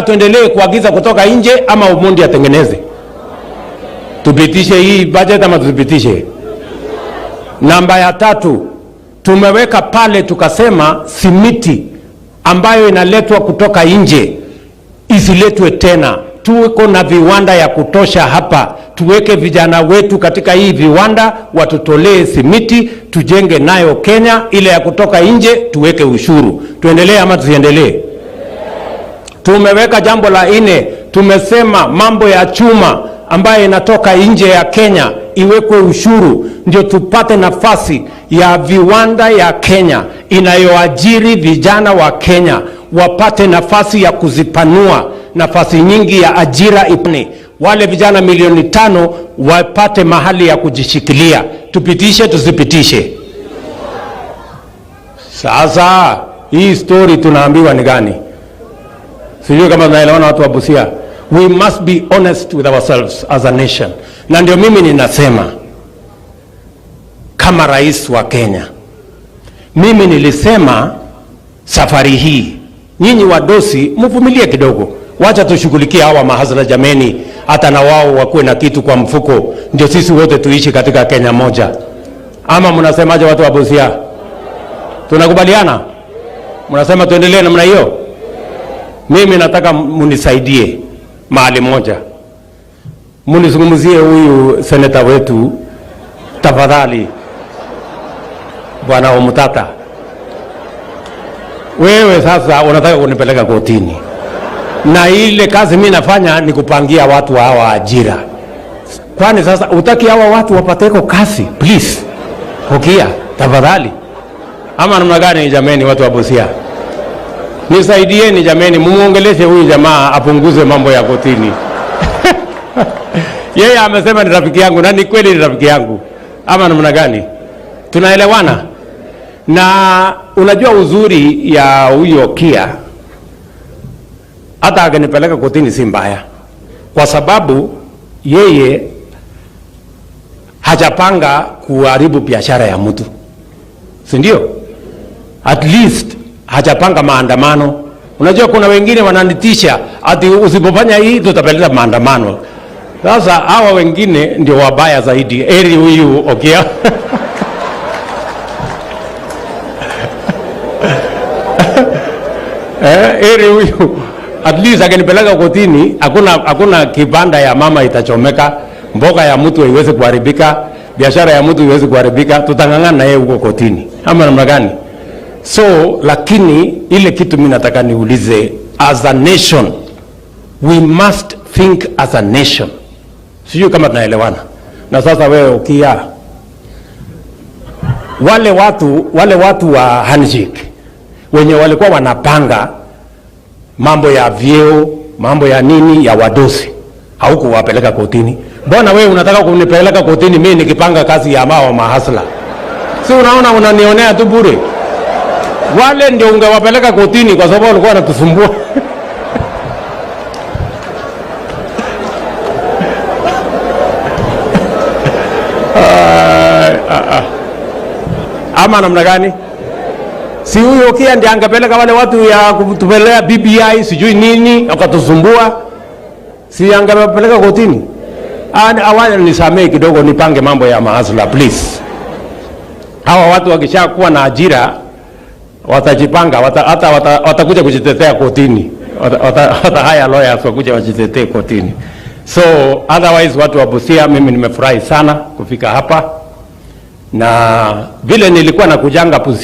tuendelee kuagiza kutoka nje ama Omondi atengeneze? Tupitishe hii budget ama tusipitishe? Namba ya 3, tumeweka pale tukasema simiti ambayo inaletwa kutoka nje isiletwe tena. Tuko na viwanda ya kutosha hapa, tuweke vijana wetu katika hii viwanda, watutolee simiti, tujenge nayo Kenya. Ile ya kutoka nje tuweke ushuru. Tuendelee ama tusiendelee? Tumeweka jambo la 4, tumesema mambo ya chuma ambayo inatoka nje ya Kenya iwekwe ushuru, ndio tupate nafasi ya viwanda ya Kenya inayoajiri vijana wa Kenya wapate nafasi ya kuzipanua nafasi nyingi ya ajira ipane. Wale vijana milioni 5 wapate mahali ya kujishikilia. Tupitishe tusipitishe? Sasa hii story tunaambiwa ni gani? Sijui kama tunaelewana watu wa Busia. We must be honest with ourselves as a nation. Na ndio mimi ninasema kama rais wa Kenya, mimi nilisema safari hii nyinyi wadosi mvumilie kidogo, wacha tushughulikie hawa mahasla jameni, hata na wao wakuwe na kitu kwa mfuko, ndio sisi wote tuishi katika Kenya moja. Ama mnasemaje watu wa Busia? Tunakubaliana? Mnasema tuendelee namna hiyo? Mimi nataka munisaidie mahali moja, munizungumzie huyu seneta wetu tafadhali, Bwana Omutata. Wewe sasa unataka kunipeleka kotini, na ile kazi mimi nafanya ni kupangia watu hawa ajira. Kwani sasa utaki hawa watu wapateko kazi? Please, hokia tafadhali. Ama namna gani jameni watu wa Busia? Nisaidieni jameni, mumuongeleshe huyu jamaa apunguze mambo ya kotini. Yeye amesema ni rafiki yangu, na ni kweli ni rafiki yangu. Ama namna gani? Tunaelewana? Na unajua uzuri ya huyo Kia, hata akinipeleka kotini si mbaya, kwa sababu yeye hajapanga kuharibu biashara ya mtu, si ndio? At least hajapanga maandamano. Unajua kuna wengine wananitisha ati usipofanya hii tutapeleka maandamano. Sasa hawa wengine ndio wabaya zaidi. Eri huyu Okia. Eri huyu at least akinipeleka kotini, hakuna kibanda ya mama itachomeka, mboga ya mtu haiwezi kuharibika, biashara ya mtu haiwezi kuharibika. Tutangangana na yeye huko kotini. Ama namna gani? So lakini ile kitu mimi nataka niulize, as a nation we must think as a nation. Sijui kama tunaelewana. Na sasa wewe Okia, wale watu wa handshake wenye walikuwa wanapanga mambo ya vyeo, mambo ya nini ya wadosi, haukuwapeleka kotini. Mbona wewe unataka kunipeleka kotini mimi nikipanga kazi ya mao mahasla? Si unaona unanionea tu bure? Wale ndio ungewapeleka kotini kwa sababu walikuwa wanatusumbua. Ama namna gani? Si huyo Kia ndiye angepeleka wale watu ya kutupelea BBI sijui nini wakatusumbua? Si angepeleka kotini? Awali nisamee kidogo nipange mambo ya mahasla please. Hawa watu wakishakuwa na ajira watajipanga, watakuja kujitetea kotini. Haya lawyers wakuja wajitetee kotini. So otherwise watu wa Busia, mimi nimefurahi sana kufika hapa, na vile nilikuwa nakujanga Busia